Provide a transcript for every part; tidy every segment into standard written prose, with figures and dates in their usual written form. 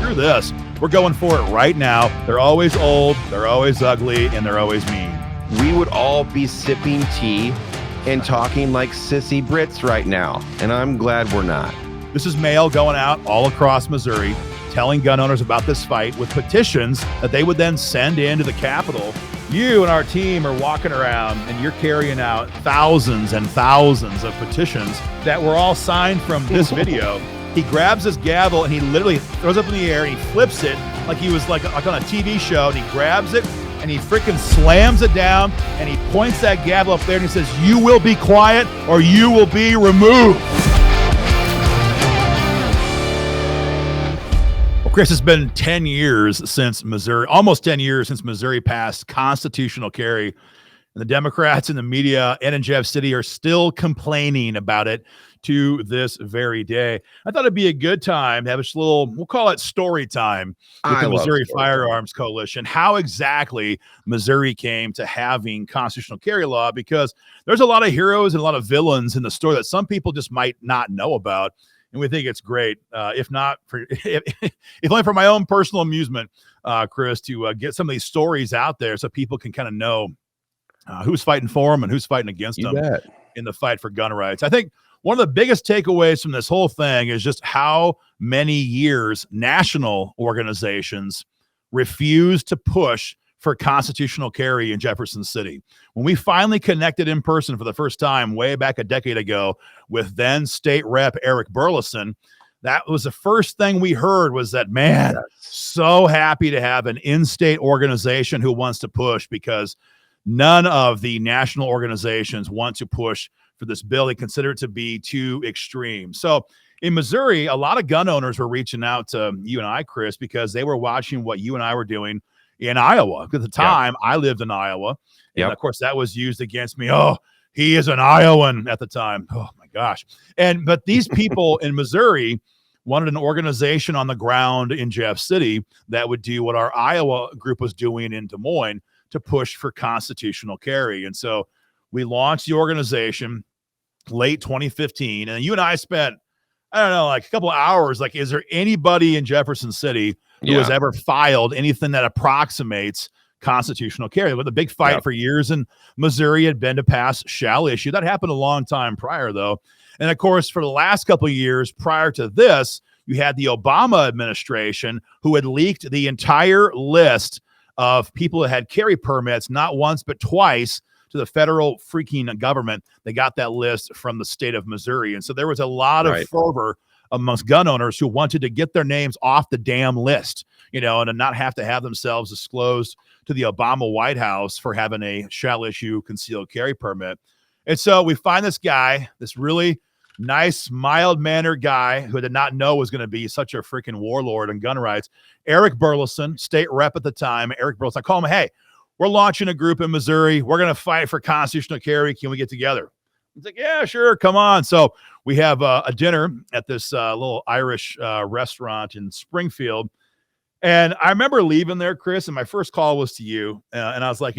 screw this. We're going for it right now. They're always old, they're always ugly, and they're always mean. We would all be sipping tea and talking like sissy Brits right now, and I'm glad we're not. This is mail going out all across Missouri, telling gun owners about this fight with petitions that they would then send into the Capitol. You and our team are walking around and you're carrying out thousands and thousands of petitions that were all signed from this video. He grabs his gavel and he literally throws it up in the air and he flips it like he was like on a TV show, and he grabs it and he freaking slams it down and he points that gavel up there and he says, "You will be quiet or you will be removed." Well, Chris, it's been 10 years since Missouri, almost 10 years since Missouri passed constitutional carry. And the Democrats in the media and in Jeff City are still complaining about it to this very day. I thought it'd be a good time to have a little, we'll call it story time with the Missouri Firearms Coalition, how exactly Missouri came to having constitutional carry law, because there's a lot of heroes and a lot of villains in the story that some people just might not know about. And we think it's great, if only for my own personal amusement, Chris, to get some of these stories out there so people can kind of know who's fighting for them and who's fighting against them in the fight for gun rights. I think one of the biggest takeaways from this whole thing is just how many years national organizations refuse to push for constitutional carry in Jefferson City. When we finally connected in person for the first time way back a decade ago with then state rep Eric Burleson, that was the first thing we heard was that, man, so happy to have an in-state organization who wants to push, because none of the national organizations want to push for this bill. They consider it to be too extreme. So in Missouri, a lot of gun owners were reaching out to you and I, Chris, because they were watching what you and I were doing in Iowa. At the time, I lived in Iowa. And of course, that was used against me. Oh, he is an Iowan at the time. Oh my gosh. But these people in Missouri wanted an organization on the ground in Jeff City that would do what our Iowa group was doing in Des Moines to push for constitutional carry. And so we launched the organization late 2015. And you and I spent, I don't know, like a couple of hours. Like, is there anybody in Jefferson City who has ever filed anything that approximates constitutional carry? But the big fight for years in Missouri had been to pass shall issue. That happened a long time prior, though. And of course, for the last couple of years prior to this, you had the Obama administration who had leaked the entire list of people that had carry permits, not once, but twice, to the federal freaking government. They got that list from the state of Missouri. And so there was a lot of fervor amongst gun owners who wanted to get their names off the damn list, and to not have to have themselves disclosed to the Obama White House for having a shall issue concealed carry permit. And so we find this guy, this really nice, mild-mannered guy who did not know was going to be such a freaking warlord on gun rights, Eric Burleson, state rep at the time. Eric Burleson, I call him, hey, we're launching a group in Missouri. We're going to fight for constitutional carry. Can we get together? He's like, yeah, sure. Come on. So we have a dinner at this little Irish restaurant in Springfield. And I remember leaving there, Chris, and my first call was to you. And I was like,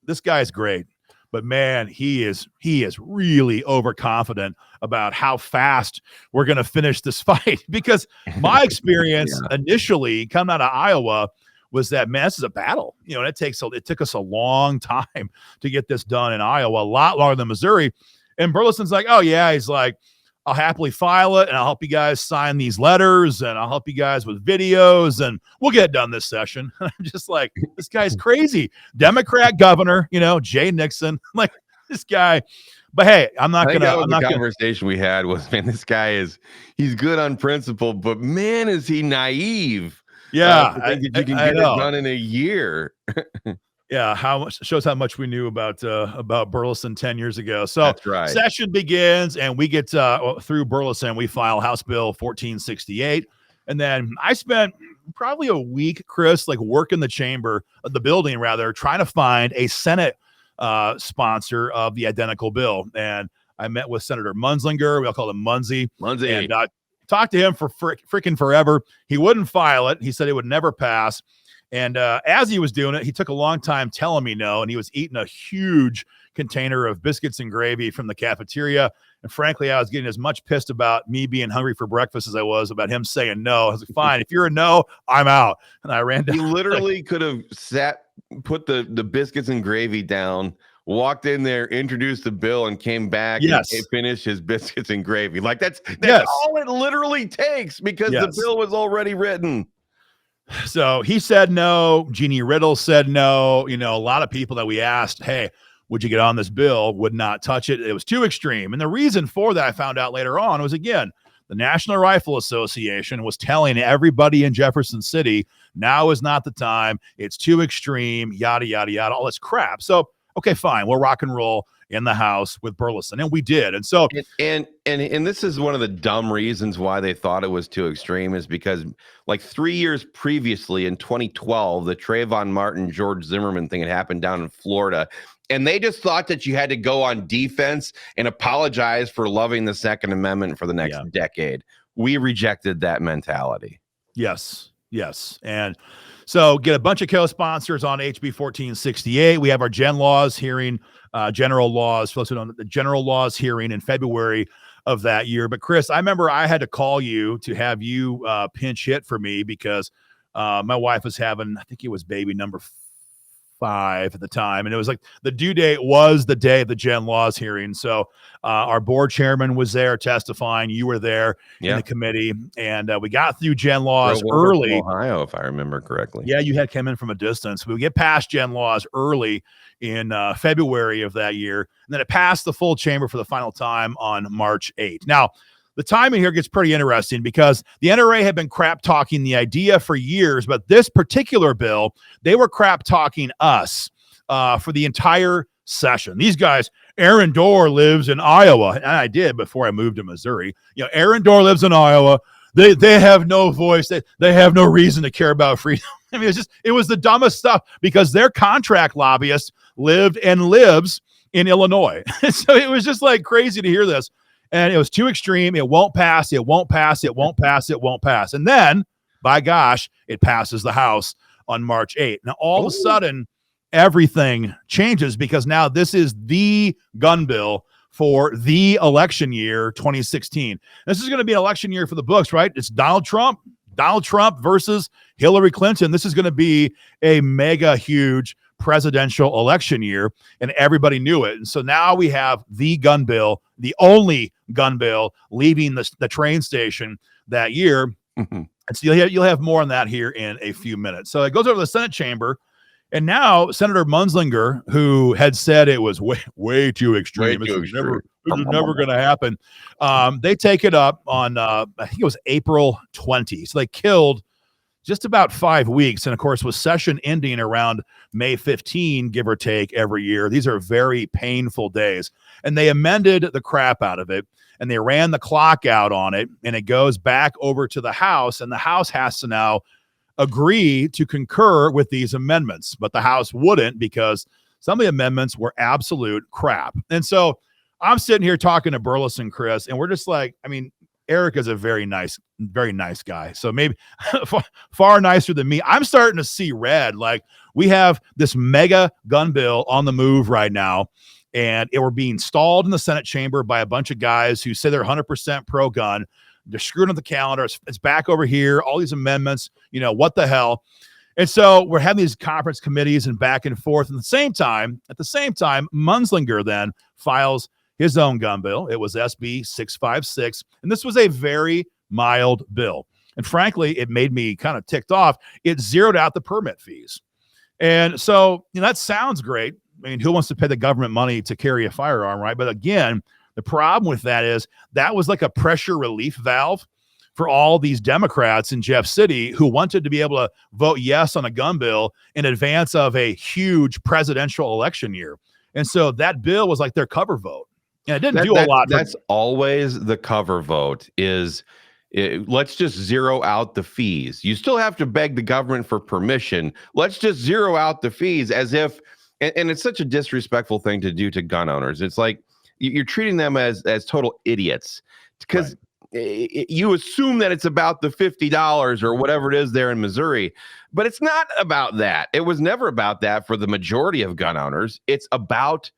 this guy's great, but man, he is really overconfident about how fast we're going to finish this fight. Because my experience initially coming out of Iowa was that, man, this is a battle, and it took us a long time to get this done in Iowa, a lot longer than Missouri. And Burleson's like, oh yeah, he's like, I'll happily file it and I'll help you guys sign these letters and I'll help you guys with videos and we'll get it done this session. I'm just like, this guy's crazy. Democrat governor, Jay Nixon, like this guy. But hey, conversation we had was, man, this guy he's good on principle, but man, is he naive. Yeah. You can get it done in a year. Yeah, shows how much we knew about Burleson 10 years ago. So that's right. Session begins, and we get through Burleson. We file House Bill 1468, and then I spent probably a week, Chris, like working the building, trying to find a Senate sponsor of the identical bill. And I met with Senator Munzlinger. We all call him Munzie. And talked to him for freaking forever. He wouldn't file it. He said it would never pass. And as he was doing it, he took a long time telling me no, and he was eating a huge container of biscuits and gravy from the cafeteria. And frankly, I was getting as much pissed about me being hungry for breakfast as I was about him saying no. I was like, fine, if you're a no, I'm out. And I ran down. He literally could have put the biscuits and gravy down, walked in there, introduced the bill, and came back and finished his biscuits and gravy. Like that's all it literally takes, because the bill was already written. So he said no. Jeannie Riddle said no. You know, a lot of people that we asked, hey, would you get on this bill, would not touch it. It was too extreme. And the reason for that, I found out later on, was, again, the National Rifle Association was telling everybody in Jefferson City, now is not the time. It's too extreme, yada, yada, yada, all this crap. So, okay, fine. We'll rock and roll in the House with Burleson. And we did. And so, and this is one of the dumb reasons why they thought it was too extreme, is because like 3 years previously in 2012, the Trayvon Martin, George Zimmerman thing had happened down in Florida. And they just thought that you had to go on defense and apologize for loving the Second Amendment for the next decade. We rejected that mentality. Yes. And so get a bunch of co-sponsors on HB 1468. We have our general laws hearing in February of that year. But Chris, I remember I had to call you to have you pinch hit for me, because my wife was having, I think it was baby number 5 at the time. And it was like the due date was the day of the gen laws hearing. So our board chairman was there testifying. You were there in the committee, and we got through gen laws early. Ohio, if I remember correctly. Yeah, you had come in from a distance. We get past gen laws early in February of that year. And then it passed the full chamber for the final time on March 8th. Now, the timing here gets pretty interesting, because the NRA had been crap talking the idea for years, but this particular bill, they were crap talking us for the entire session. These guys, Aaron Dorr lives in Iowa, and I did before I moved to Missouri. You know, Aaron Dorr lives in Iowa. They have no voice. They have no reason to care about freedom. I mean, it was the dumbest stuff, because their contract lobbyist lived and lives in Illinois. So it was just like crazy to hear this. And it was too extreme. It won't pass. It won't pass. It won't pass. It won't pass. And then, by gosh, it passes the House on March 8th. Now, all of a sudden, everything changes, because now this is the gun bill for the election year 2016. This is going to be an election year for the books, right? It's Donald Trump versus Hillary Clinton. This is going to be a mega huge presidential election year, and everybody knew it. And so now we have the gun bill, the only gun bill leaving the train station that year. Mm-hmm. And so you'll have more on that here in a few minutes. So it goes over to the Senate chamber, and now Senator Munzlinger, who had said it was way too extreme, this is never going to happen, they take it up on I think it was April 20. So they killed just about 5 weeks. And of course, with session ending around May 15, give or take, every year, these are very painful days. And they amended the crap out of it, and they ran the clock out on it, and it goes back over to the House, and the House has to now agree to concur with these amendments. But the House wouldn't, because some of the amendments were absolute crap. And so I'm sitting here talking to Burleson, Chris, and we're just like, I mean, Eric is a very nice guy. So maybe far nicer than me. I'm starting to see red. Like, we have this mega gun bill on the move right now, and we're being stalled in the Senate chamber by a bunch of guys who say they're 100% pro-gun. They're screwing up the calendar. It's back over here. All these amendments, what the hell? And so we're having these conference committees and back and forth. And at the same time, Munzlinger then files his own gun bill. It was SB 656. And this was a very mild bill. And frankly, it made me kind of ticked off. It zeroed out the permit fees. And so, that sounds great. I mean, who wants to pay the government money to carry a firearm, right? But again, the problem with that is that was like a pressure relief valve for all these Democrats in Jeff City who wanted to be able to vote yes on a gun bill in advance of a huge presidential election year. And so that bill was like their cover vote. And it didn't do a lot. That's always the cover vote let's just zero out the fees. You still have to beg the government for permission. Let's just zero out the fees, as if, and it's such a disrespectful thing to do to gun owners. It's like you're treating them as total idiots, because you assume that it's about the $50 or whatever it is there in Missouri, but it's not about that. It was never about that for the majority of gun owners. It's about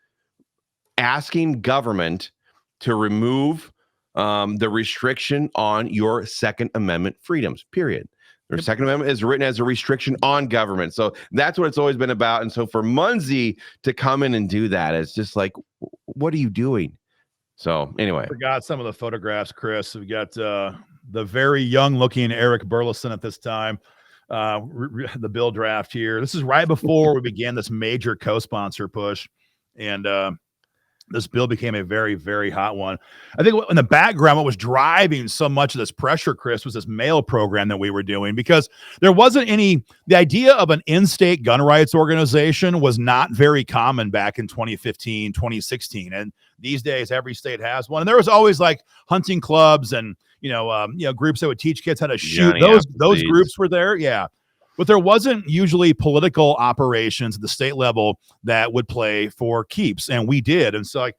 asking government to remove the restriction on your Second Amendment freedoms, period. The Second Amendment is written as a restriction on government. So that's what it's always been about. And so for Munzie to come in and do that, it's just like, what are you doing? So anyway. I forgot some of the photographs, Chris. We got the very young-looking Eric Burleson at this time. The bill draft here. This is right before we began this major co-sponsor push. And this bill became a very, very hot one. I think in the background, what was driving so much of this pressure, Chris, was this mail program that we were doing, because there wasn't the idea of an in-state gun rights organization was not very common back in 2015, 2016. And these days, every state has one. And there was always like hunting clubs and, groups that would teach kids how to shoot. Those groups were there. Yeah. But there wasn't usually political operations at the state level that would play for keeps, and we did. And so,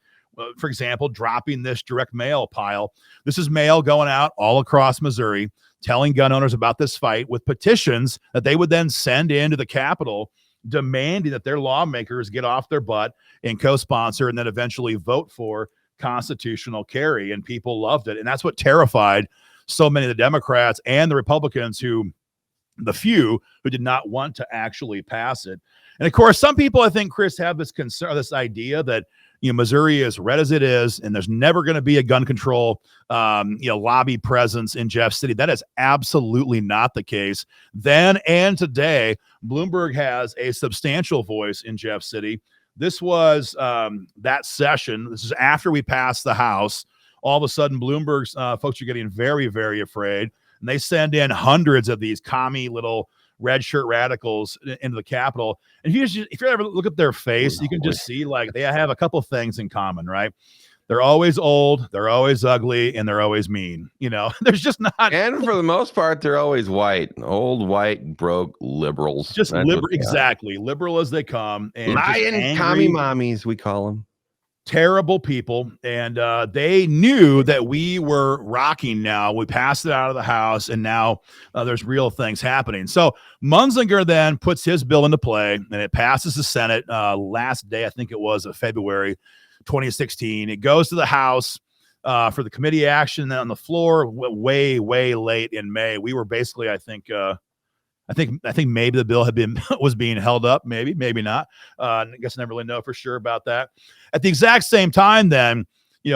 for example, dropping this direct mail pile. This is mail going out all across Missouri, telling gun owners about this fight with petitions that they would then send into the Capitol, demanding that their lawmakers get off their butt and co-sponsor and then eventually vote for constitutional carry. And people loved it. And that's what terrified so many of the Democrats and the Republicans the few who did not want to actually pass it. And of course, some people, I think, Chris, have this concern, this idea that, Missouri is red as it is, and there's never going to be a gun control, lobby presence in Jeff City. That is absolutely not the case. Then and today, Bloomberg has a substantial voice in Jeff City. This was that session. This is after we passed the House. All of a sudden, Bloomberg's folks are getting very, very afraid. And they send in hundreds of these commie little red shirt radicals into the Capitol. And if you ever look at their face, you can just see like they have a couple things in common, right? They're always old, they're always ugly, and they're always mean. There's just not. And for the most part, they're always white, old, white, broke liberals. Just exactly. Liberal as they come. And lying commie mommies, we call them. Terrible people, and they knew that we were rocking now. We passed it out of the House, and now there's real things happening. So Munzinger then puts his bill into play, and it passes the Senate last day, I think it was, of February 2016. It goes to the House for the committee action, then on the floor way, way late in May. We were basically, I think maybe the bill was being held up, maybe not. I guess I never really know for sure about that. At the exact same time, then,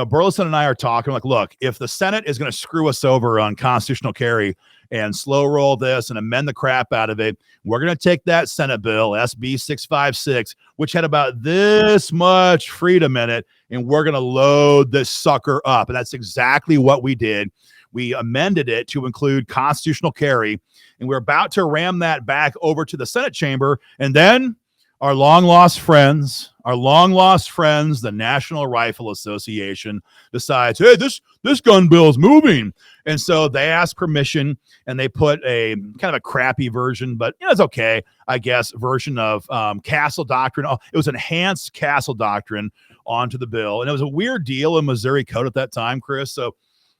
Burleson and I are talking like, look, if the Senate is going to screw us over on constitutional carry and slow roll this and amend the crap out of it, we're going to take that Senate bill, SB 656, which had about this much freedom in it, and we're going to load this sucker up. And that's exactly what we did. We amended it to include constitutional carry, and we're about to ram that back over to the Senate chamber. And then our long-lost friends, the National Rifle Association, decides, hey, this gun bill is moving. And so they ask permission, and they put a kind of a crappy version, but it's okay, I guess, version of Castle Doctrine. Oh, it was enhanced Castle Doctrine onto the bill. And it was a weird deal in Missouri code at that time, Chris. So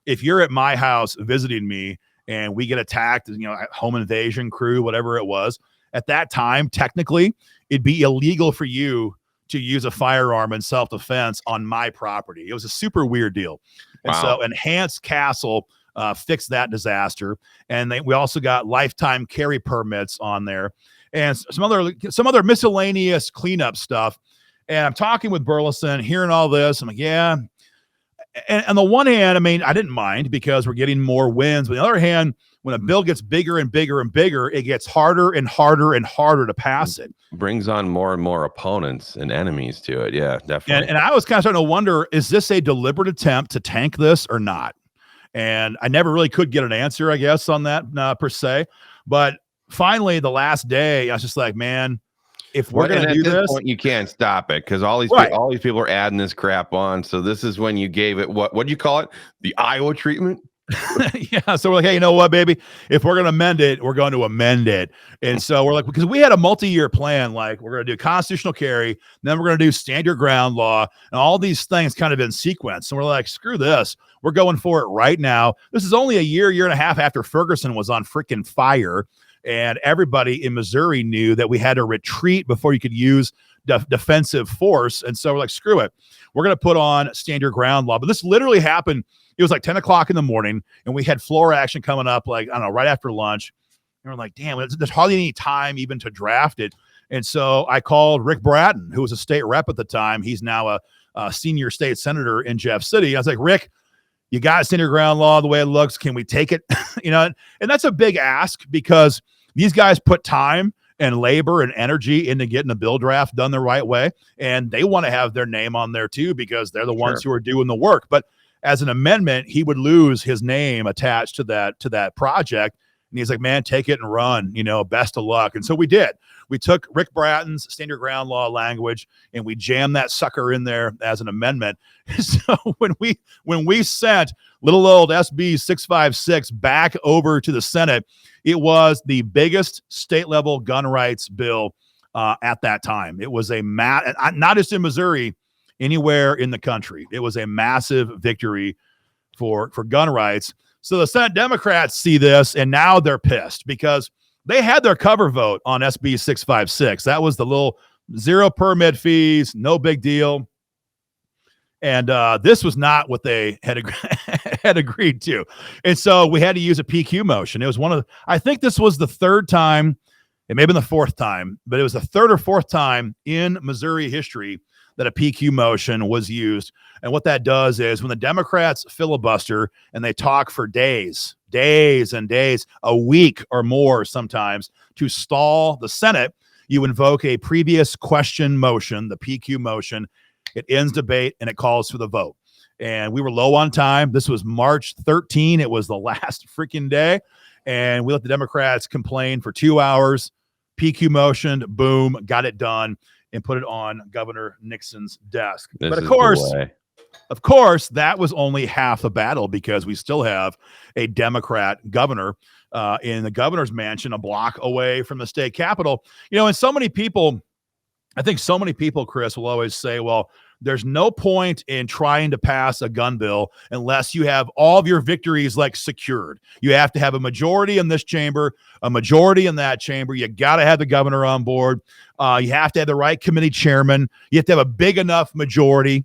if you're at my house visiting me and we get attacked, home invasion crew, whatever it was, at that time, technically, it'd be illegal for you to use a firearm in self-defense on my property. It was a super weird deal. And so Enhanced Castle fixed that disaster. And we also got lifetime carry permits on there and some other miscellaneous cleanup stuff. And I'm talking with Burleson, hearing all this. I'm like, yeah. And on the one hand, I mean, I didn't mind because we're getting more wins. But on the other hand, when a bill gets bigger and bigger and bigger, it gets harder and harder and harder to pass it. Brings on more and more opponents and enemies to it. Yeah, definitely. And I was kind of starting to wonder, is this a deliberate attempt to tank this or not? And I never really could get an answer, I guess, on that per se. But finally, the last day, I was just like, man, if we're going to do this point, you can't stop it because all these people are adding this crap on. So this is when you gave it what do you call it? The Iowa treatment. Yeah. So we're like, hey, you know what, baby? If we're going to amend it, we're going to amend it. And so we're like, because we had a multi-year plan, like we're going to do constitutional carry, then we're going to do stand your ground law, and all these things kind of in sequence. And we're like, screw this. We're going for it right now. This is only a year and a half after Ferguson was on freaking fire. And everybody in Missouri knew that we had to retreat before you could use defensive force. And so we're like, screw it. We're going to put on stand your ground law. But this literally happened. It was like 10 o'clock in the morning, and we had floor action coming up, like, I don't know, right after lunch. And we're like, damn, there's hardly any time even to draft it. And so I called Rick Bratton, who was a state rep at the time. He's now a senior state senator in Jeff City. I was like, Rick, you got stand your ground law the way it looks. Can we take it? And that's a big ask, because these guys put time and labor and energy into getting the bill draft done the right way. And they want to have their name on there too, because they're the ones who are doing the work. But as an amendment, he would lose his name attached to that project. And he's like, man, take it and run, best of luck. And so we did. We took Rick Bratton's stand your ground law language and we jammed that sucker in there as an amendment. So when we sent little old SB 656 back over to the Senate, it was the biggest state level gun rights bill at that time. It was not just in Missouri, anywhere in the country. It was a massive victory for gun rights. So the Senate Democrats see this, and now they're pissed because they had their cover vote on SB 656. That was the little zero permit fees, no big deal. And this was not what they had agreed to. And so we had to use a PQ motion. It was I think this was the third time, it may have been the fourth time, but it was the third or fourth time in Missouri history that a PQ motion was used. And what that does is when the Democrats filibuster and they talk for days and days, a week or more sometimes, to stall the Senate, you invoke a previous question motion, the PQ motion. It ends debate and it calls for the vote. And we were low on time. This was March 13. It was the last freaking day. And we let the Democrats complain for 2 hours. PQ motion, boom, got it done, and put it on Governor Nixon's desk. But of course, that was only half the battle, because we still have a Democrat governor in the governor's mansion a block away from the state capitol. And so many people, Chris, will always say, well, there's no point in trying to pass a gun bill unless you have all of your victories secured. You have to have a majority in this chamber, a majority in that chamber. You got to have the governor on board. You have to have the right committee chairman. You have to have a big enough majority.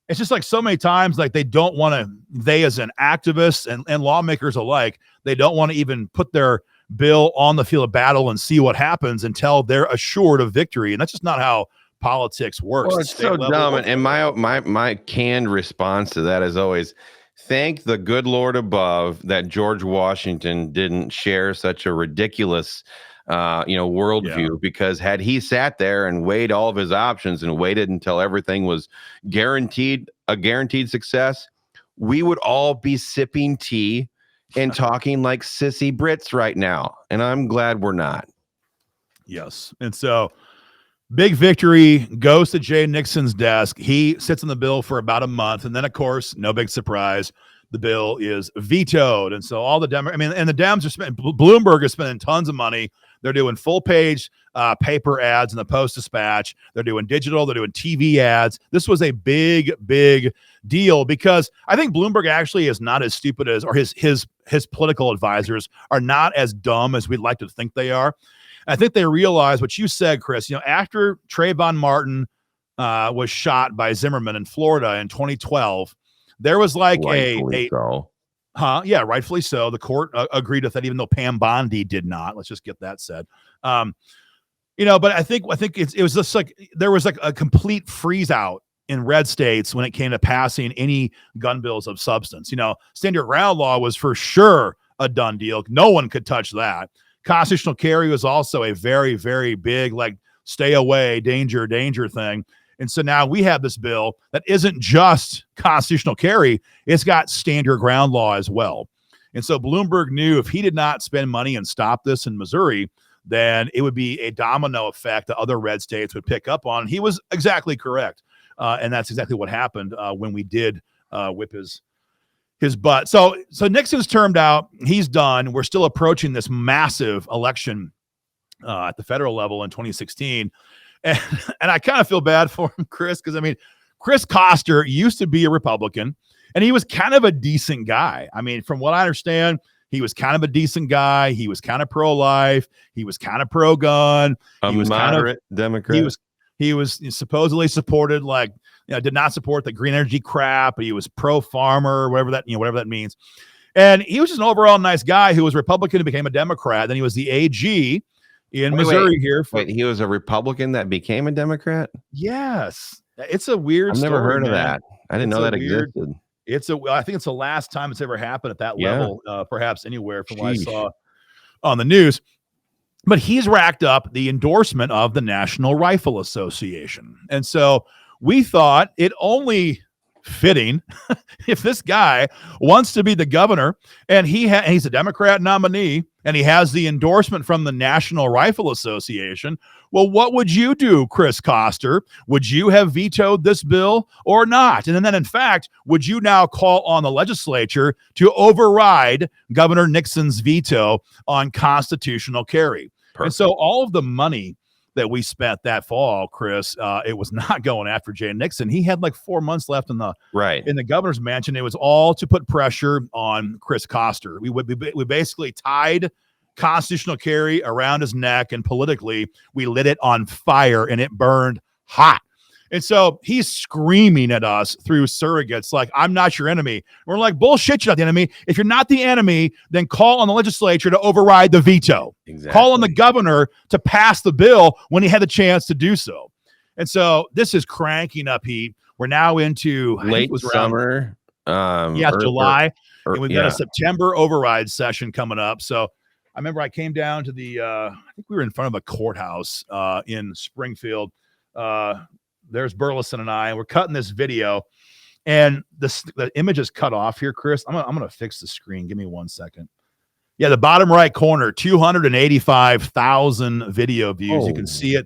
It's just so many times, they don't want to, they as an activists and lawmakers alike, they don't want to even put their bill on the field of battle and see what happens until they're assured of victory. And that's just not how politics works. Well, it's so dumb. And my canned response to that is always, thank the good Lord above that George Washington didn't share such a ridiculous worldview, because had he sat there and weighed all of his options and waited until everything was guaranteed success, we would all be sipping tea and talking like sissy Brits right now. And I'm glad we're not. Yes. And so big victory goes to Jay Nixon's desk. He sits on the bill for about a month. And then, of course, no big surprise, the bill is vetoed. And so all the and the Dems are spending, Bloomberg is spending tons of money. They're doing full page paper ads in the Post-Dispatch. They're doing digital. They're doing TV ads. This was a big, big deal, because I think Bloomberg actually is not as stupid as, or his political advisors are not as dumb as we'd like to think they are. I think they realize what you said, Chris. After Trayvon Martin was shot by Zimmerman in Florida in 2012, there was rightfully so. The court agreed with that, even though Pam Bondi did not. Let's just get that said. But I think it was just there was a complete freeze out in red states when it came to passing any gun bills of substance. Stand your ground law was for sure a done deal. No one could touch that. Constitutional carry was also a very, very big, stay away, danger thing. And so now we have this bill that isn't just constitutional carry. It's got stand your ground law as well. And so Bloomberg knew if he did not spend money and stop this in Missouri, then it would be a domino effect that other red states would pick up on. He was exactly correct. And that's exactly what happened when we did whip his butt. So Nixon's termed out. He's done. We're still approaching this massive election at the federal level in 2016. And I kind of feel bad for him, Chris, because Chris Koster used to be a Republican, and he was kind of a decent guy. From what I understand, he was kind of a decent guy. He was kind of pro-life. He was kind of pro-gun. He was moderate Democrat. He was supposedly supported, like, did not support the green energy crap. But he was pro-farmer, whatever that means. And he was just an overall nice guy who was Republican and became a Democrat. Then he was the AG in Missouri here. He was a Republican that became a Democrat? Yes. It's a weird story. I've never heard of that. I didn't know that existed. I think it's the last time it's ever happened at that level, perhaps anywhere from what I saw on the news. But he's racked up the endorsement of the National Rifle Association. And so we thought it only fitting if this guy wants to be the governor and he's a Democrat nominee and he has the endorsement from the National Rifle Association. Well, what would you do, Chris Koster? Would you have vetoed this bill or not? And then, in fact, would you now call on the legislature to override Governor Nixon's veto on constitutional carry? Perfect. And so all of the money that we spent that fall, Chris, it was not going after Jay Nixon. He had like 4 months left in the governor's mansion. It was all to put pressure on Chris Koster. We basically tied constitutional carry around his neck, and politically we lit it on fire and it burned hot. And so he's screaming at us through surrogates like, I'm not your enemy. We're like, bullshit, you're not the enemy. If you're not the enemy, then call on the legislature to override the veto. Exactly. Call on the governor to pass the bill when he had the chance to do so. And so this is cranking up heat. We're now into late summer. July. And we've got a September override session coming up. So I remember I came down to I think we were in front of a courthouse in Springfield. There's Burleson and I, and we're cutting this video, and the image is cut off here, Chris. I'm gonna fix the screen. Give me 1 second. Yeah, the bottom right corner, 285,000 video views. You can see it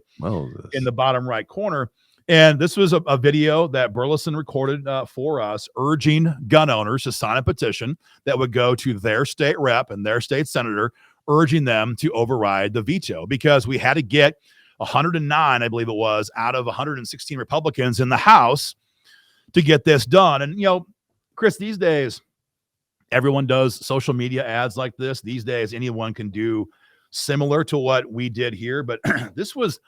in the bottom right corner. And this was a video that Burleson recorded for us, urging gun owners to sign a petition that would go to their state rep and their state senator, urging them to override the veto, because we had to get 109, I believe it was, out of 116 Republicans in the House to get this done. And, Chris, these days, everyone does social media ads like this. These days, anyone can do similar to what we did here. But this is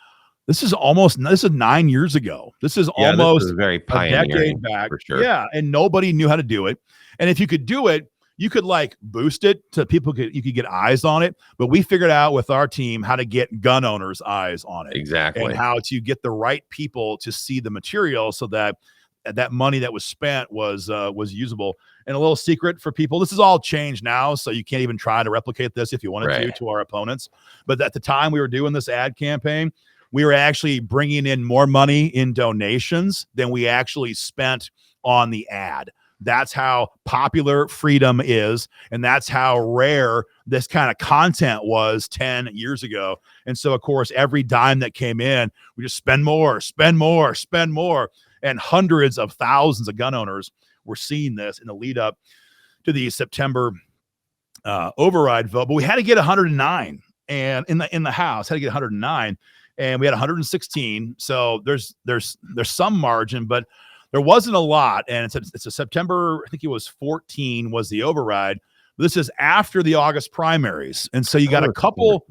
9 years ago. This is almost very a decade back. For sure. Yeah. And nobody knew how to do it. And if you could do it, you could like boost it to people. You could get eyes on it, but we figured out with our team how to get gun owners' eyes on it. Exactly. And how to get the right people to see the material so that that money that was spent was usable. And a little secret for people, this is all changed now, so you can't even try to replicate this if you wanted to our opponents. But at the time we were doing this ad campaign, we were actually bringing in more money in donations than we actually spent on the ad. That's how popular freedom is, and that's how rare this kind of content was 10 years ago. And so, of course, every dime that came in, we just spend more. And hundreds of thousands of gun owners were seeing this in the lead up to the September override vote. But we had to get 109, and in the House had to get 109, and we had 116. So there's some margin, but there wasn't a lot. And it's a September, I think it was 14 was the override. This is after the August primaries. And so you got a couple.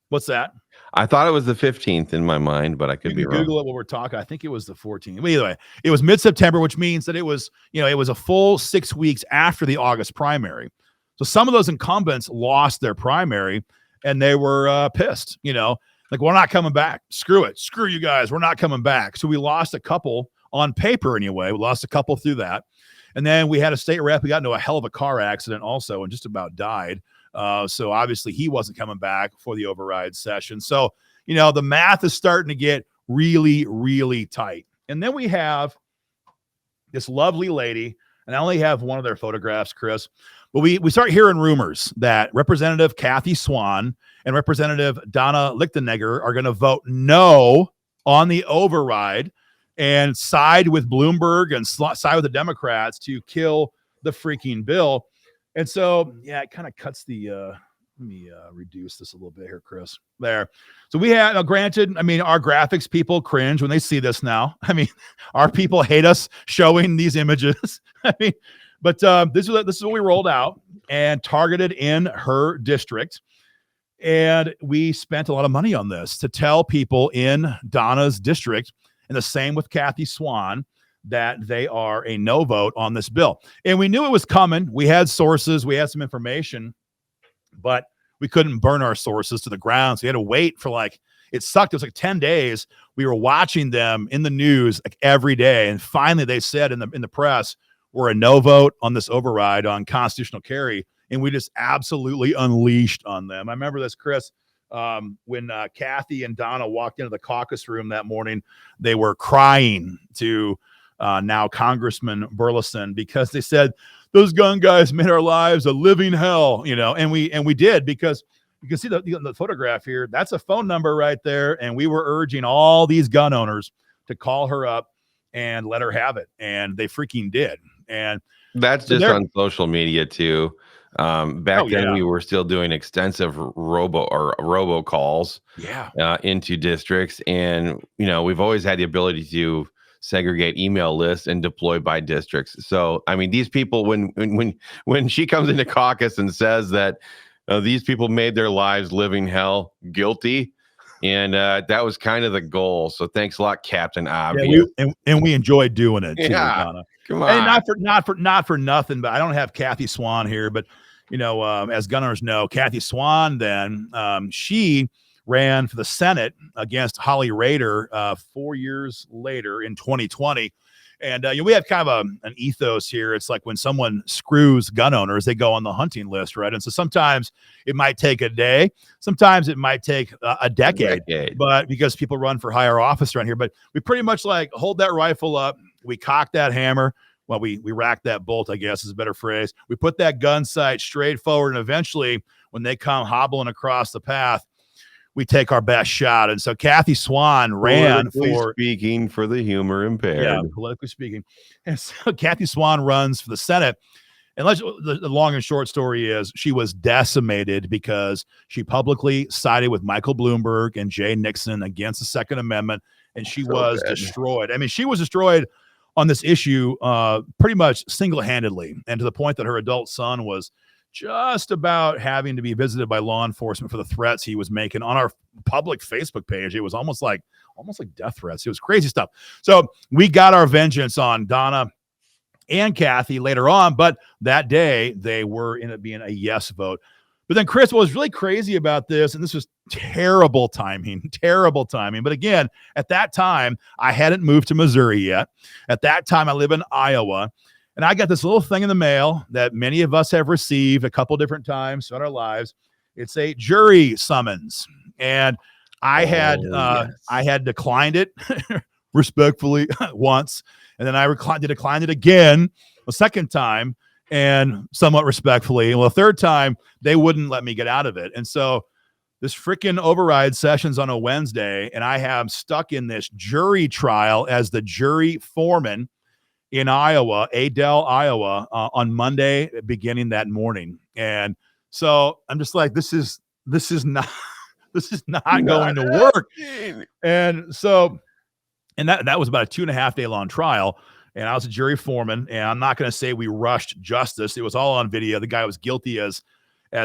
What's that? I thought it was the 15th in my mind, but I could be wrong. Google it while we're talking. I think it was the 14th. But either way, it was mid-September, which means that it was a full 6 weeks after the August primary. So some of those incumbents lost their primary, and they were pissed, like, we're not coming back. Screw it. Screw you guys. We're not coming back. So we lost a couple on paper anyway. We lost a couple through that. And then we had a state rep who got into a hell of a car accident also and just about died. So obviously he wasn't coming back for the override session. So, the math is starting to get really, really tight. And then we have this lovely lady, and I only have one of their photographs, Chris, but we start hearing rumors that Representative Kathy Swan and Representative Donna Lichtenegger are going to vote no on the override and side with Bloomberg and side with the Democrats to kill the freaking bill. And so, it kind of cuts the, let me reduce this a little bit here, Chris. There. So we had, granted, our graphics people cringe when they see this now. Our people hate us showing these images. But this is what we rolled out and targeted in her district. And we spent a lot of money on this to tell people in Donna's district, and the same with Kathy Swan, that they are a no vote on this bill. And we knew it was coming. We had sources, we had some information, but we couldn't burn our sources to the ground. So we had to wait for it sucked. It was like 10 days. We were watching them in the news like every day. And finally they said in the press, we're a no vote on this override on constitutional carry. And we just absolutely unleashed on them. I remember this, Chris, when Kathy and Donna walked into the caucus room that morning, they were crying to now Congressman Burleson, because they said those gun guys made our lives a living hell, and we did, because you can see the photograph here. That's a phone number right there. And we were urging all these gun owners to call her up and let her have it. And they freaking did. And that's just on social media too. Back then we were still doing extensive robo calls into districts. And, we've always had the ability to segregate email lists and deploy by districts. So, I mean, these people, when she comes into caucus and says that these people made their lives living hell, guilty. And that was kind of the goal. So thanks a lot, Captain Obvious. And we enjoyed doing it too, Donna. Come on. And not for nothing, but I don't have Kathy Swan here, but as gun owners know, Kathy Swan then she ran for the Senate against Holly Rader 4 years later in 2020. And we have kind of an ethos here. It's like when someone screws gun owners, they go on the hunting list, right? And so sometimes it might take a day, sometimes it might take a decade, but because people run for higher office around here. But we pretty much hold that rifle up, we cock that hammer. Well, we rack that bolt, I guess is a better phrase. We put that gun sight straight forward, and eventually when they come hobbling across the path, we take our best shot. And so Kathy Swan ran speaking for the humor impaired. Yeah, politically speaking. And so Kathy Swan runs for the Senate. And the long and short story is she was decimated because she publicly sided with Michael Bloomberg and Jay Nixon against the Second Amendment. And she was destroyed. I mean, she was destroyed on this issue pretty much single-handedly, and to the point that her adult son was just about having to be visited by law enforcement for the threats he was making on our public Facebook page. It was almost like death threats. It was crazy stuff. So we got our vengeance on Donna and Kathy later on, but that day they were in it being a yes vote. But then, Chris, what was really crazy about this, and this was terrible timing. But again, at that time, I hadn't moved to Missouri yet. At that time, I live in Iowa. And I got this little thing in the mail that many of us have received a couple different times throughout our lives. It's a jury summons. And I had declined it respectfully once. And then I declined it again a second time and somewhat respectfully. And well, the third time, they wouldn't let me get out of it. And so this freaking override session's on a Wednesday, and I have stuck in this jury trial as the jury foreman in Iowa, Adel, Iowa, on Monday, beginning that morning. And so I'm just like, this is not going to work. And so, and that was about a 2.5 day long trial. And I was a jury foreman, and I'm not going to say we rushed justice. It was all on video. The guy was guilty as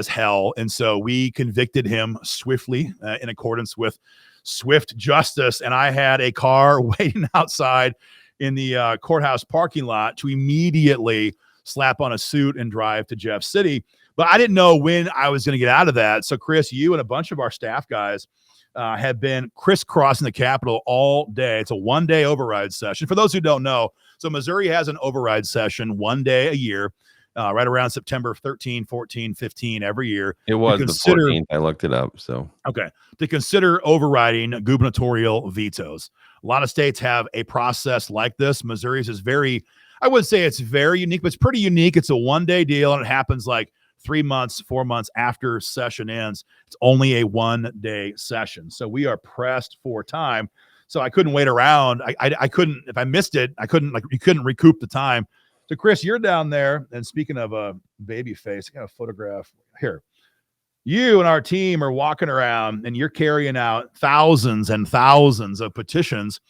hell. And so we convicted him swiftly in accordance with swift justice. And I had a car waiting outside in the courthouse parking lot to immediately slap on a suit and drive to Jeff City. But I didn't know when I was going to get out of that. So Chris, you and a bunch of our staff guys have been crisscrossing the Capitol all day. It's a 1 day override session. For those who don't know, so Missouri has an override session 1 day a year, right around September 13, 14, 15 every year. It was the 14th. I looked it up. So, okay. To consider overriding gubernatorial vetoes. A lot of states have a process like this. Missouri's is I wouldn't say it's very unique, but it's pretty unique. It's a 1 day deal, and it happens like 3 months, 4 months after session ends. It's only a 1 day session. So we are pressed for time. So I couldn't wait around. I couldn't, if I missed it, you couldn't recoup the time. So Chris, you're down there. And speaking of a baby face, I got a photograph here. You and our team are walking around and you're carrying out thousands and thousands of petitions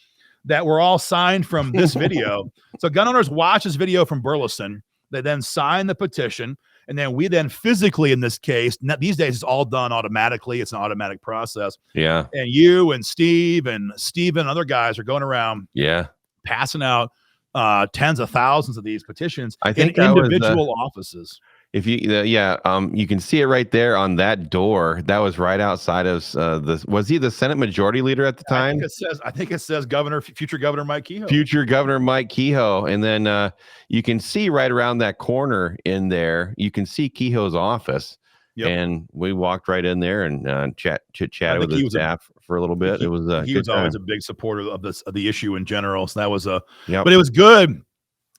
that were all signed from this video. So gun owners watch this video from Burleson. They then sign the petition. And then we then physically, in this case, these days it's all done automatically. It's an automatic process. Yeah. And you and Steve and Steven, other guys are going around passing out tens of thousands of these petitions I think in individual offices. If you, you can see it right there on that door. That was right outside of was he the Senate Majority Leader at the time? I think it says future Governor Mike Kehoe. Future Governor Mike Kehoe. And then you can see right around that corner in there, you can see Kehoe's office. Yep. And we walked right in there and chit-chatted with his staff for a little bit. He was always a big supporter of the issue in general. So that was but it was good.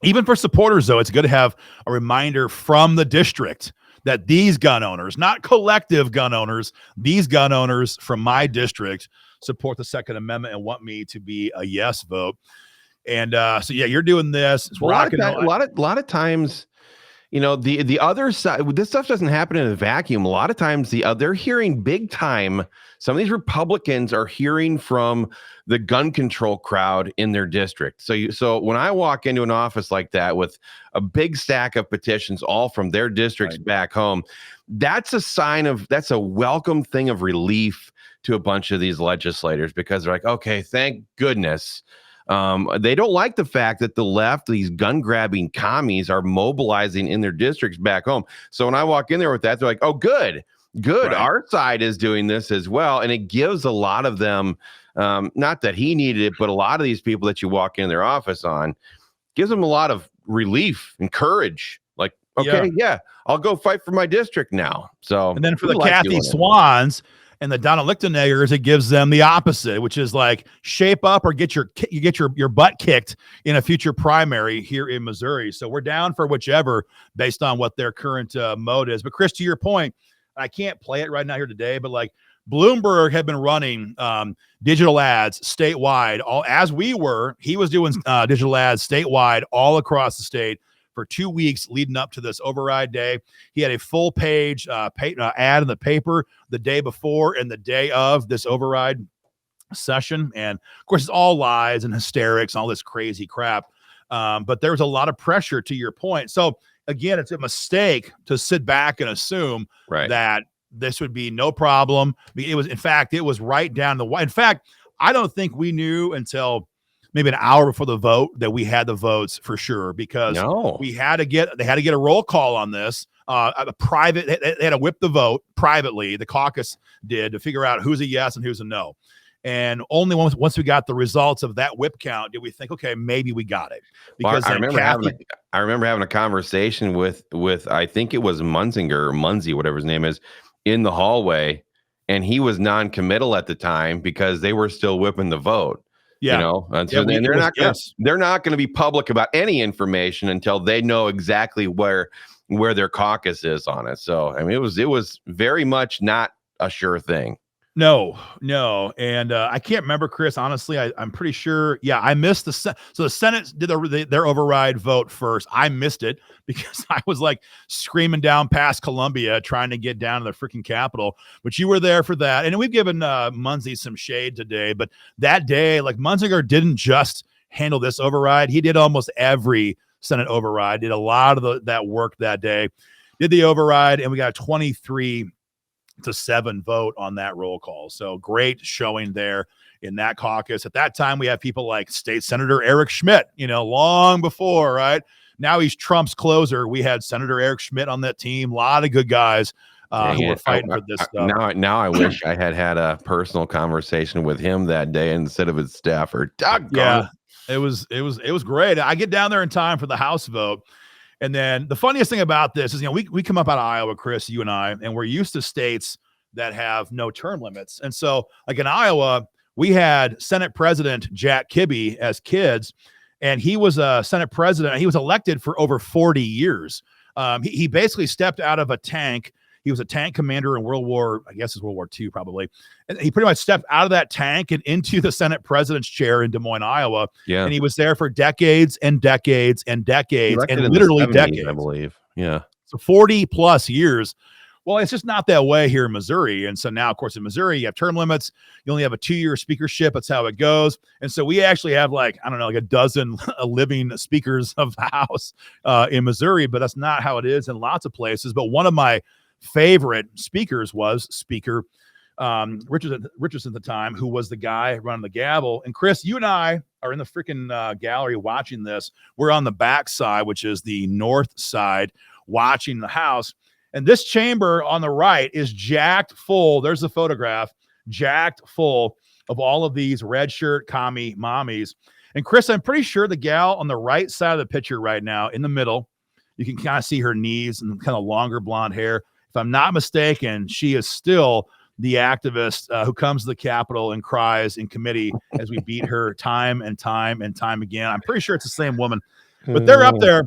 Even for supporters, though, it's good to have a reminder from the district that these gun owners, not collective gun owners, these gun owners from my district support the Second Amendment and want me to be a yes vote. And so, you're doing this. It's a lot of times, the other side, this stuff doesn't happen in a vacuum. A lot of times they're hearing big time. Some of these Republicans are hearing from the gun control crowd in their district. So when I walk into an office like that with a big stack of petitions, all from their districts back home, that's a welcome thing of relief to a bunch of these legislators, because they're like, okay, thank goodness. They don't like the fact that the left, these gun grabbing commies, are mobilizing in their districts back home. So when I walk in there with that, they're like, oh, good. Right. Our side is doing this as well. And it gives a lot of them, not that he needed it, but a lot of these people that you walk in their office on, gives them a lot of relief and courage. Like, okay, I'll go fight for my district now. So, and then for the Kathy Swans and the Donna Lichtenegger's, it gives them the opposite, which is like shape up or get your butt kicked in a future primary here in Missouri. So we're down for whichever based on what their current mode is. But Chris, to your point, I can't play it right now here today, but like Bloomberg had been running digital ads statewide. He was doing digital ads statewide all across the state for 2 weeks leading up to this override day. He had a full page ad in the paper the day before and the day of this override session. And of course, it's all lies and hysterics and all this crazy crap. But there was a lot of pressure, to your point. So again, it's a mistake to sit back and assume that this would be no problem. It was right down the wire. In fact, I don't think we knew until maybe an hour before the vote that we had the votes for sure, because they had to get a roll call on this. They had to whip the vote privately. The caucus did, to figure out who's a yes and who's a no. And only once we got the results of that whip count did we think, okay, maybe we got it. Because I remember having a conversation with I think it was Munzie, whatever his name is, in the hallway, and he was non-committal at the time because they were still whipping the vote. Yeah, and so they're not going to be public about any information until they know exactly where their caucus is on it. So I mean, it was very much not a sure thing. No. And I can't remember, Chris, honestly. I'm pretty sure. Yeah, I missed so the Senate did their override vote first. I missed it because I was like screaming down past Columbia trying to get down to the freaking Capitol. But you were there for that. And we've given Munzie some shade today. But that day, like, Munzinger didn't just handle this override. He did almost every Senate override, did a lot of that work that day, did the override, and we got a 23-7 vote on that roll call. So great showing there in that caucus. At that time, we have people like State Senator Eric Schmidt, long before, right? Now he's Trump's closer. We had Senator Eric Schmidt on that team. A lot of good guys who were fighting for this stuff. Now I wish I had a personal conversation with him that day instead of his staffer. Yeah, it was great. I get down there in time for the House vote. And then the funniest thing about this is, we come up out of Iowa, Chris, you and I, and we're used to states that have no term limits. And so, like in Iowa, we had Senate President Jack Kibbe as kids, and he was a Senate president. He was elected for over 40 years. He basically stepped out of a tank. He was a tank commander in World War II, probably. And he pretty much stepped out of that tank and into the Senate president's chair in Des Moines, Iowa. Yeah. And he was there for decades and decades and decades, and literally 70s, decades, I believe. Yeah. So 40 plus years Well, it's just not that way here in Missouri. And so now, of course, in Missouri, you have term limits. You only have a 2-year speakership. That's how it goes. And so we actually have like a dozen living speakers of the House in Missouri, but that's not how it is in lots of places. But one of my favorite speakers was Speaker Richardson at the time, who was the guy running the gavel. And Chris, you and I are in the freaking gallery watching this. We're on the back side, which is the north side, watching the House. And this chamber on the right is jacked full. There's the photograph, jacked full of all of these red shirt commie mommies. And Chris, I'm pretty sure the gal on the right side of the picture right now, in the middle, you can kind of see her knees and kind of longer blonde hair. If I'm not mistaken, she is still the activist who comes to the Capitol and cries in committee as we beat her time and time and time again. I'm pretty sure it's the same woman, but they're up there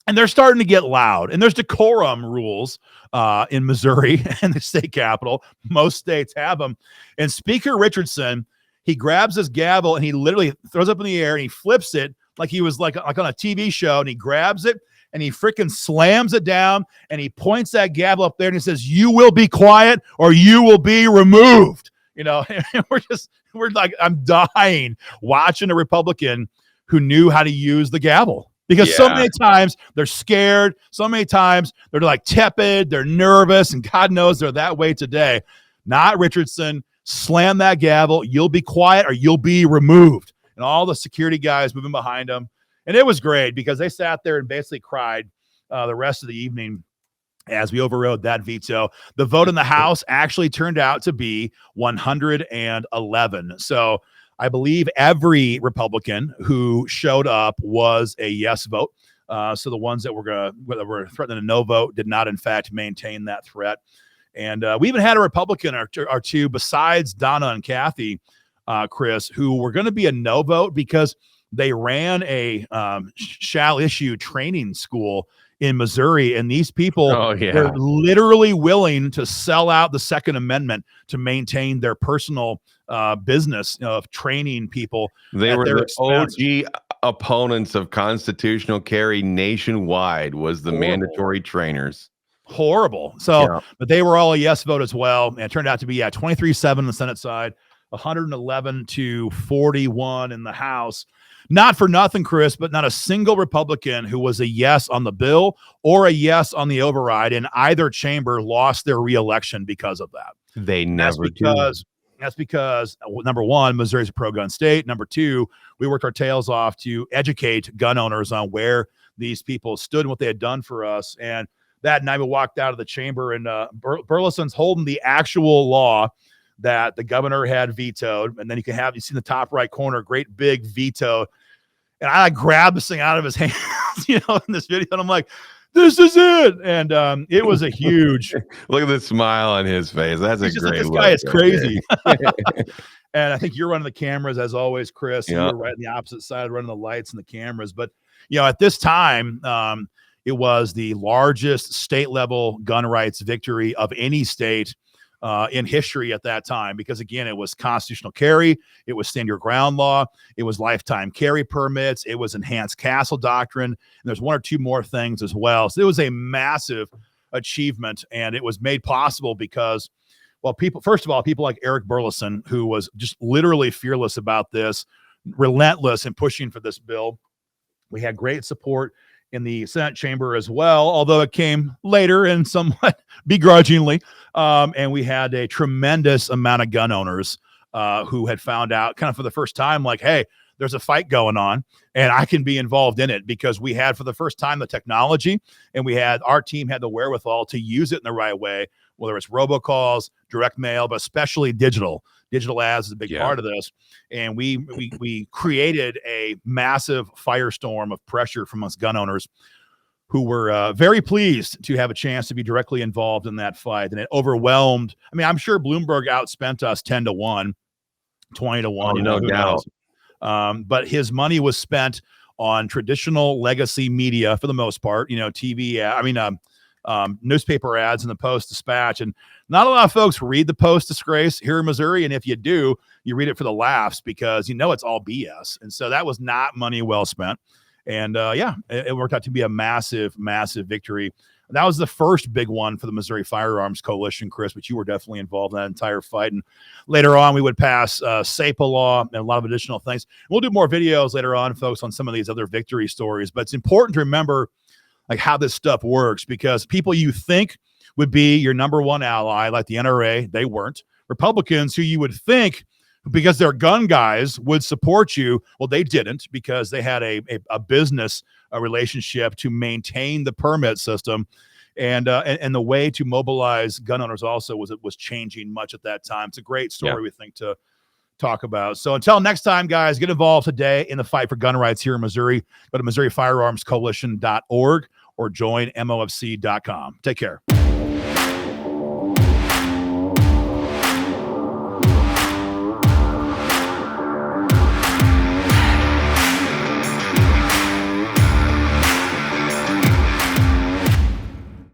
and they're starting to get loud. And there's decorum rules in Missouri and the state capitol. Most states have them. And Speaker Richardson, he grabs his gavel and he literally throws up in the air and he flips it like he was like on a TV show, and he grabs it and he freaking slams it down and he points that gavel up there and he says, "You will be quiet or you will be removed." You know, and we're like, I'm dying watching a Republican who knew how to use the gavel, because so many times they're scared. So many times they're like tepid, they're nervous, and God knows they're that way today. Not Richardson. Slam that gavel. You'll be quiet or you'll be removed. And all the security guys moving behind him. And it was great because they sat there and basically cried the rest of the evening as we overrode that veto. The vote in the House actually turned out to be 111. So I believe every Republican who showed up was a yes vote. So the ones that were threatening a no vote did not, in fact, maintain that threat. And we even had a Republican or two besides Donna and Kathy, Chris, who were going to be a no vote because they ran a shall issue training school in Missouri. And these people were literally willing to sell out the Second Amendment to maintain their personal business of training people. They were the OG opponents of constitutional carry nationwide, was the mandatory trainers. Horrible. So, but they were all a yes vote as well. And it turned out to be 23-7 on the Senate side, 111-41 in the House. Not for nothing, Chris, but not a single Republican who was a yes on the bill or a yes on the override in either chamber lost their reelection because of that. They never do. That's because, number one, Missouri's a pro-gun state. Number two, we worked our tails off to educate gun owners on where these people stood and what they had done for us. And that night we walked out of the chamber, and Burleson's holding the actual law that the governor had vetoed. And then you see in the top right corner, great big veto. And I grabbed this thing out of his hands, in this video. And I'm like, this is it. And it was a huge. Look at the smile on his face. That's a great look. This guy is crazy. And I think you're running the cameras as always, Chris. You're right on the opposite side, running the lights and the cameras. But, at this time, it was the largest state level gun rights victory of any state in history at that time, because again, it was constitutional carry, it was stand your ground law, it was lifetime carry permits, it was enhanced castle doctrine, and there's one or two more things as well. So it was a massive achievement, and it was made possible because, people like Eric Burleson, who was just literally fearless about this, relentless in pushing for this bill. We had great support in the Senate chamber as well, although it came later and somewhat begrudgingly. And we had a tremendous amount of gun owners who had found out kind of for the first time, like, hey, there's a fight going on and I can be involved in it, because we had for the first time the technology, and our team had the wherewithal to use it in the right way, whether it's robocalls, direct mail, but especially digital ads is a big part of this. And we created a massive firestorm of pressure from us gun owners who were very pleased to have a chance to be directly involved in that fight. And it overwhelmed. I mean, I'm sure Bloomberg outspent us 10-1, 20-1. No doubt. But his money was spent on traditional legacy media for the most part, TV, newspaper ads in the Post-Dispatch. And not a lot of folks read the Post-Disgrace here in Missouri. And if you do, you read it for the laughs, because it's all BS. And so that was not money well spent. And it worked out to be a massive, massive victory That was the first big one for the Missouri Firearms Coalition, Chris, but you were definitely involved in that entire fight. And later on, we would pass SAPA law and a lot of additional things. We'll do more videos later on, folks, on some of these other victory stories. But it's important to remember like how this stuff works, because people you think would be your number one ally, like the NRA, they weren't. Republicans who you would think, because they're gun guys, would support you, well, they didn't, because they had a business relationship to maintain the permit system. And the way to mobilize gun owners also was changing much at that time. It's a great story, we think, to talk about. So until next time, guys, get involved today in the fight for gun rights here in Missouri. Go to MissouriFirearmsCoalition.org or join MOFC.com. Take care.